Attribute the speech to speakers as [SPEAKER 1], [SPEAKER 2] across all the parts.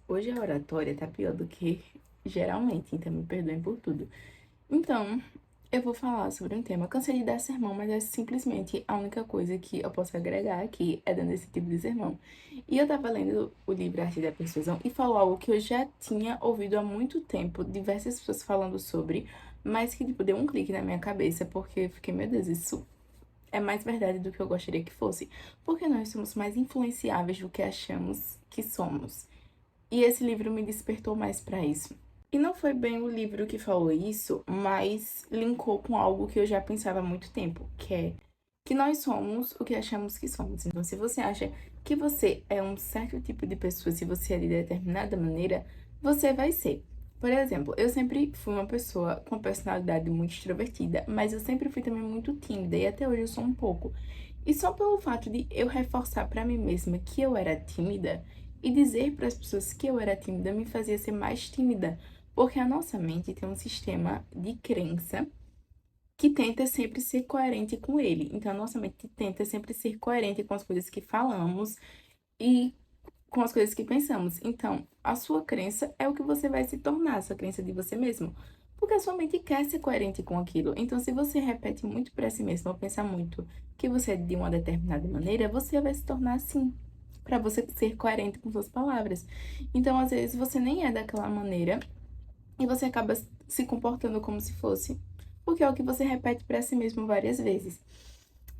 [SPEAKER 1] Hoje a oratória tá pior do que geralmente, então me perdoem por tudo. Então, eu vou falar sobre um tema. Eu cansei de dar sermão, mas é simplesmente a única coisa que eu posso agregar aqui é dando esse tipo de sermão. E eu tava lendo o livro Arte da Persuasão e falou algo que eu já tinha ouvido há muito tempo, diversas pessoas falando sobre, mas que, tipo, deu um clique na minha cabeça, porque eu fiquei, meu Deus, isso é mais verdade do que eu gostaria que fosse. Porque nós somos mais influenciáveis do que achamos que somos. E esse livro me despertou mais para isso. E não foi bem o livro que falou isso, mas linkou com algo que eu já pensava há muito tempo, que é que nós somos o que achamos que somos. Então, se você acha que você é um certo tipo de pessoa, se você é de determinada maneira, você vai ser. Por exemplo, eu sempre fui uma pessoa com personalidade muito extrovertida, mas eu sempre fui também muito tímida e até hoje eu sou um pouco. E só pelo fato de eu reforçar para mim mesma que eu era tímida e dizer para as pessoas que eu era tímida me fazia ser mais tímida, porque a nossa mente tem um sistema de crença que tenta sempre ser coerente com ele. Então, a nossa mente tenta sempre ser coerente com as coisas que falamos e com as coisas que pensamos. Então, a sua crença é o que você vai se tornar, a sua crença de você mesmo. Porque a sua mente quer ser coerente com aquilo. Então, se você repete muito para si mesmo, ou pensa muito que você é de uma determinada maneira, você vai se tornar assim, para você ser coerente com suas palavras. Então, às vezes, você nem é daquela maneira e você acaba se comportando como se fosse, porque é o que você repete para si mesmo várias vezes.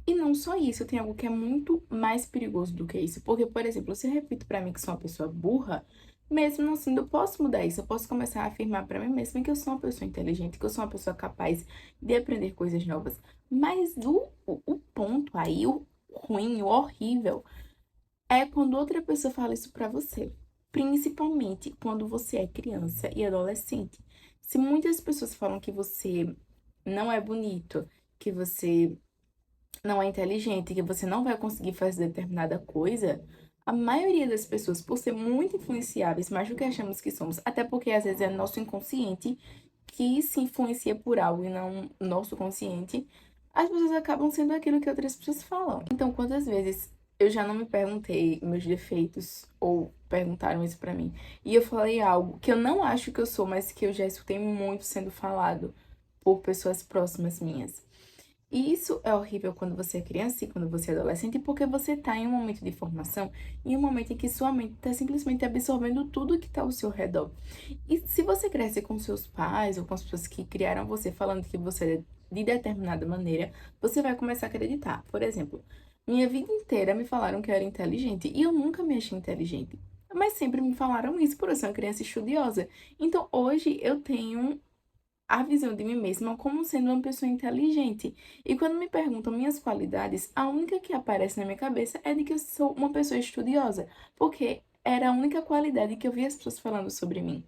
[SPEAKER 1] E não só isso, tem algo que é muito mais perigoso do que isso. Porque, por exemplo, se eu repito pra mim que sou uma pessoa burra, mesmo assim, eu posso mudar isso. Eu posso começar a afirmar pra mim mesma que eu sou uma pessoa inteligente, que eu sou uma pessoa capaz de aprender coisas novas. Mas o ponto aí, o ruim, o horrível, é quando outra pessoa fala isso pra você. Principalmente quando você é criança e adolescente. Se muitas pessoas falam que você não é bonito, que você não é inteligente, que você não vai conseguir fazer determinada coisa, a maioria das pessoas, por ser muito influenciáveis, mais do que achamos que somos, até porque às vezes é nosso inconsciente que se influencia por algo e não nosso consciente, as pessoas acabam sendo aquilo que outras pessoas falam. Então, quantas vezes eu já não me perguntei meus defeitos ou perguntaram isso pra mim, e eu falei algo que eu não acho que eu sou, mas que eu já escutei muito sendo falado por pessoas próximas minhas. E isso é horrível quando você é criança e quando você é adolescente, porque você está em um momento de formação, em um momento em que sua mente está simplesmente absorvendo tudo que está ao seu redor. E se você cresce com seus pais ou com as pessoas que criaram você falando que você é de determinada maneira, você vai começar a acreditar. Por exemplo, minha vida inteira me falaram que eu era inteligente e eu nunca me achei inteligente. Mas sempre me falaram isso por eu ser uma criança estudiosa. Então hoje eu tenho a visão de mim mesma como sendo uma pessoa inteligente. E quando me perguntam minhas qualidades, a única que aparece na minha cabeça é de que eu sou uma pessoa estudiosa, porque era a única qualidade que eu via as pessoas falando sobre mim.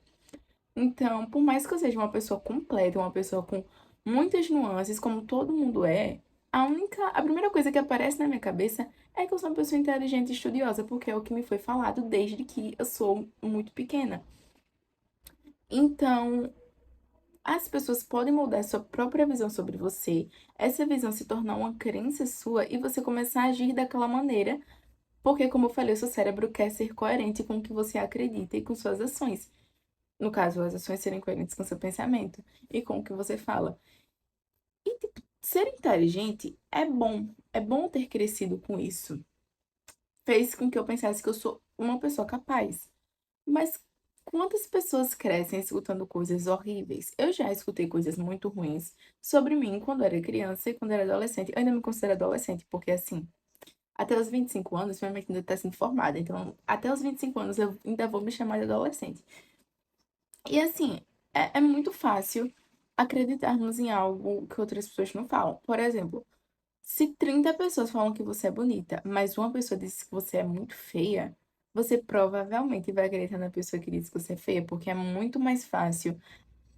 [SPEAKER 1] Então, por mais que eu seja uma pessoa completa, uma pessoa com muitas nuances, como todo mundo é, a primeira coisa que aparece na minha cabeça é que eu sou uma pessoa inteligente e estudiosa, porque é o que me foi falado desde que eu sou muito pequena. Então, as pessoas podem mudar sua própria visão sobre você, essa visão se tornar uma crença sua e você começar a agir daquela maneira, porque, como eu falei, o seu cérebro quer ser coerente com o que você acredita e com suas ações. No caso, as ações serem coerentes com seu pensamento e com o que você fala. E, tipo, ser inteligente é bom ter crescido com isso. Fez com que eu pensasse que eu sou uma pessoa capaz. Mas quantas pessoas crescem escutando coisas horríveis? Eu já escutei coisas muito ruins sobre mim quando era criança e quando era adolescente. Eu ainda me considero adolescente, porque assim, até os 25 anos, minha mente ainda está sendo formada. Então, até os 25 anos eu ainda vou me chamar de adolescente. E assim, é muito fácil acreditarmos em algo que outras pessoas não falam. Por exemplo, se 30 pessoas falam que você é bonita, mas uma pessoa diz que você é muito feia, você provavelmente vai acreditar na pessoa que diz que você é feia, porque é muito mais fácil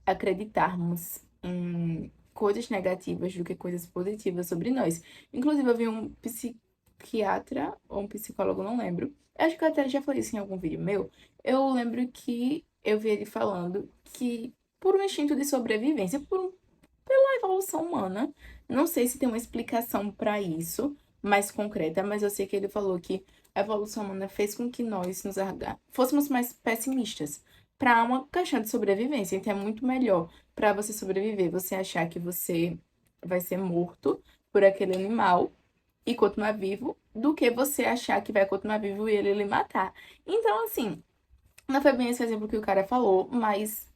[SPEAKER 1] acreditarmos em coisas negativas do que coisas positivas sobre nós. Inclusive, eu vi um psiquiatra ou um psicólogo, não lembro. Eu acho que eu até já falei isso em algum vídeo meu. Eu lembro que eu vi ele falando que por um instinto de sobrevivência, pela evolução humana. Não sei se tem uma explicação para isso mais concreta, mas eu sei que ele falou que a evolução humana fez com que nós fôssemos mais pessimistas para uma questão de sobrevivência. Então, é muito melhor para você sobreviver, você achar que você vai ser morto por aquele animal e continuar vivo, do que você achar que vai continuar vivo e ele lhe matar. Então, assim, não foi bem esse exemplo que o cara falou, mas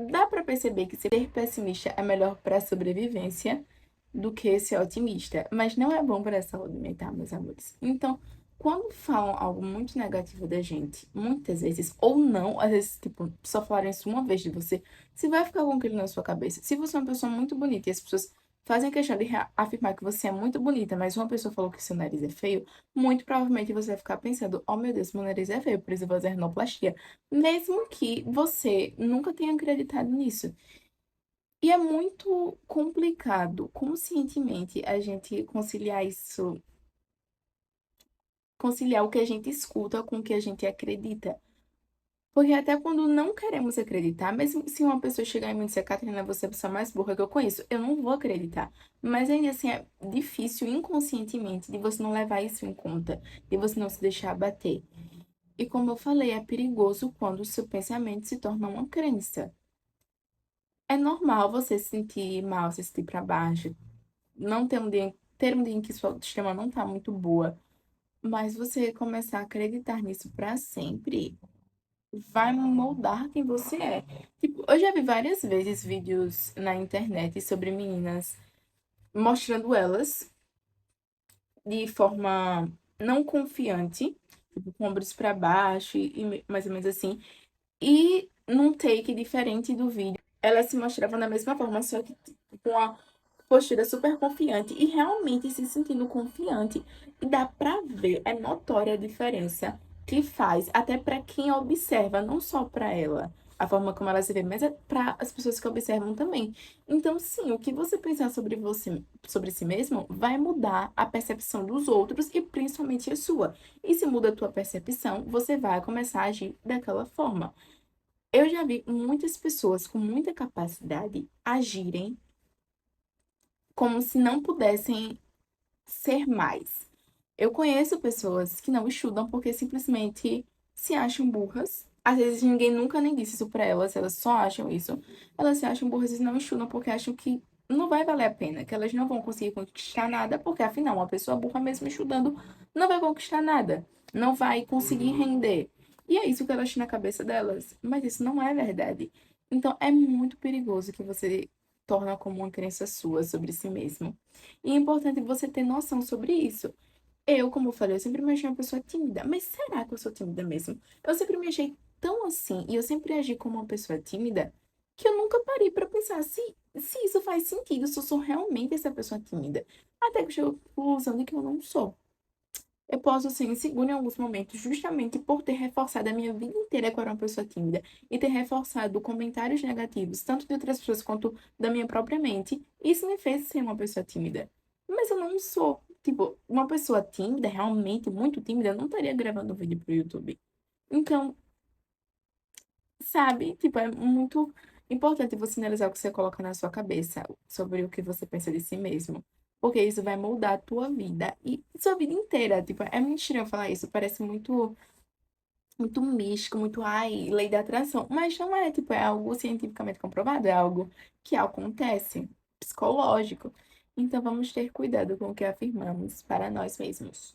[SPEAKER 1] dá pra perceber que ser pessimista é melhor pra sobrevivência do que ser otimista, mas não é bom para a saúde mental, meus amores. Então, quando falam algo muito negativo da gente, muitas vezes, ou não, às vezes, tipo, só falaram isso uma vez de você, você vai ficar com aquilo na sua cabeça. Se você é uma pessoa muito bonita e as pessoas fazem questão de afirmar que você é muito bonita, mas uma pessoa falou que seu nariz é feio, muito provavelmente você vai ficar pensando, oh meu Deus, meu nariz é feio, preciso fazer rinoplastia. Mesmo que você nunca tenha acreditado nisso. E é muito complicado, conscientemente, a gente conciliar isso, conciliar o que a gente escuta com o que a gente acredita. Porque até quando não queremos acreditar, mesmo se uma pessoa chegar em mim e disser, Catarina, você é a pessoa mais burra que eu conheço, eu não vou acreditar. Mas ainda assim é difícil inconscientemente de você não levar isso em conta, de você não se deixar abater. E como eu falei, é perigoso quando o seu pensamento se torna uma crença. É normal você se sentir mal, se sentir pra baixo, não ter um dia em que sua autoestima não tá muito boa, mas você começar a acreditar nisso pra sempre, vai moldar quem você é. Tipo, eu já vi várias vezes vídeos na internet sobre meninas mostrando elas de forma não confiante, tipo, com ombros pra baixo e mais ou menos assim, e num take diferente do vídeo, elas se mostravam da mesma forma, só que tipo, com a postura super confiante e realmente se sentindo confiante. E dá pra ver, é notória a diferença que faz, até pra quem observa, não só pra ela, a forma como ela se vê, mas é para as pessoas que observam também. Então, sim, o que você pensar sobre você, sobre si mesmo, vai mudar a percepção dos outros e principalmente a sua. E se muda a tua percepção, você vai começar a agir daquela forma. Eu já vi muitas pessoas com muita capacidade agirem como se não pudessem ser mais. Eu conheço pessoas que não estudam porque simplesmente se acham burras. Às vezes ninguém nunca nem disse isso pra elas, elas só acham isso. Elas se acham burras e não estudam porque acham que não vai valer a pena, que elas não vão conseguir conquistar nada, porque afinal, uma pessoa burra mesmo estudando não vai conquistar nada, não vai conseguir render. E é isso que elas têm na cabeça delas, mas isso não é verdade. Então é muito perigoso que você torna como uma crença sua sobre si mesmo. E é importante você ter noção sobre isso. Eu, como eu falei, eu sempre me achei uma pessoa tímida. Mas será que eu sou tímida mesmo? Eu sempre me achei tão assim e eu sempre agi como uma pessoa tímida que eu nunca parei pra pensar se isso faz sentido, se eu sou realmente essa pessoa tímida. Até que eu chego à conclusão de que eu não sou. Eu posso ser insegura em alguns momentos, justamente por ter reforçado a minha vida inteira que eu era uma pessoa tímida e ter reforçado comentários negativos, tanto de outras pessoas quanto da minha própria mente. Isso me fez ser uma pessoa tímida. Mas eu não sou. Tipo, uma pessoa tímida, realmente muito tímida, não estaria gravando um vídeo pro YouTube. Então, sabe? Tipo, é muito importante você analisar o que você coloca na sua cabeça sobre o que você pensa de si mesmo. Porque isso vai moldar a tua vida e sua vida inteira. Tipo, é mentira eu falar isso. Parece muito místico, muito, ai, lei da atração. Mas não é, tipo, é algo cientificamente comprovado. É algo que acontece, psicológico. Então, vamos ter cuidado com o que afirmamos para nós mesmos.